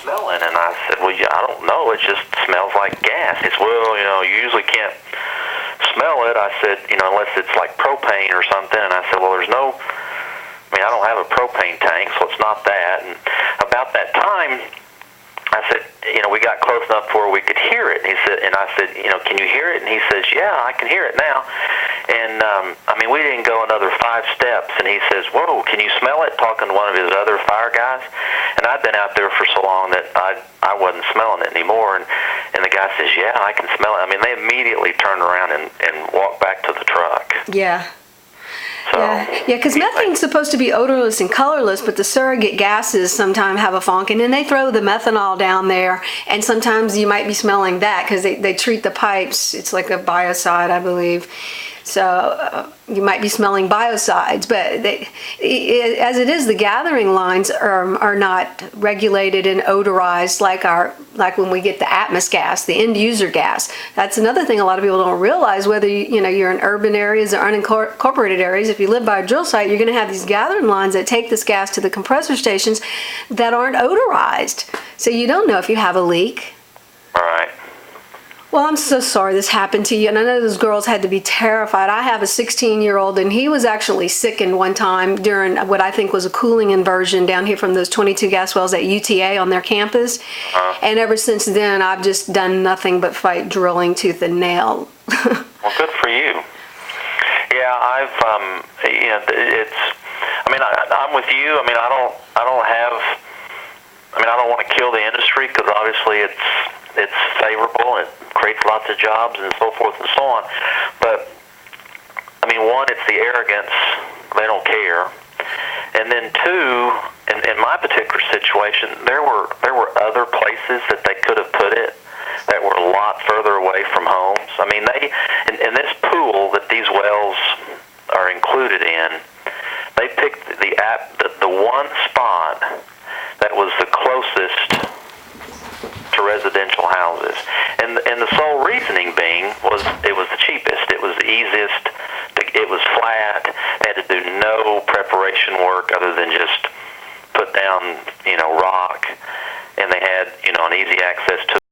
smelling? And I said, well, yeah, I don't know. It just smells like gas. He said, well, you usually can't smell it. I said, unless it's like propane or something. And I said, well, I don't have a propane tank, so it's not that. And about that time, I said, we got close enough where we could hear it. And I said, can you hear it? And he says, yeah, I can hear it now. And, we didn't go another 5 steps. And he says, whoa, can you smell it? Talking to one of his other fire guys. And I'd been out there for so long that I wasn't smelling it anymore. And the guy says, yeah, I can smell it. They immediately turned around and walked back to the truck. Yeah. So, yeah, because methane's supposed to be odorless and colorless, but the surrogate gases sometimes have a funk, and then they throw the methanol down there, and sometimes you might be smelling that because they treat the pipes. It's like a biocide, I believe. So you might be smelling biocides, but as it is, the gathering lines are not regulated and odorized like when we get the Atmos gas, the end user gas. That's another thing a lot of people don't realize. Whether you're in urban areas or unincorporated areas, if you live by a drill site, you're going to have these gathering lines that take this gas to the compressor stations that aren't odorized. So you don't know if you have a leak. all right. Well, I'm so sorry this happened to you, and I know those girls had to be terrified. I have a 16-year-old, and he was actually sickened one time during what I think was a cooling inversion down here from those 22 gas wells at UTA on their campus. And ever since then, I've just done nothing but fight drilling tooth and nail. Well, good for you. Yeah, I'm with you. I don't want to kill the industry because obviously it's favorable. It creates lots of jobs and so forth and so on. But one, it's the arrogance; they don't care. And then two, in my particular situation, there were other places that they could have put it that were a lot further away from homes. They in this pool that these wells are included in, they picked the one spot that was the closest to residential houses, and the sole reasoning being was it was the cheapest, it was the easiest, it was flat, they had to do no preparation work other than just put down rock, and they had an easy access to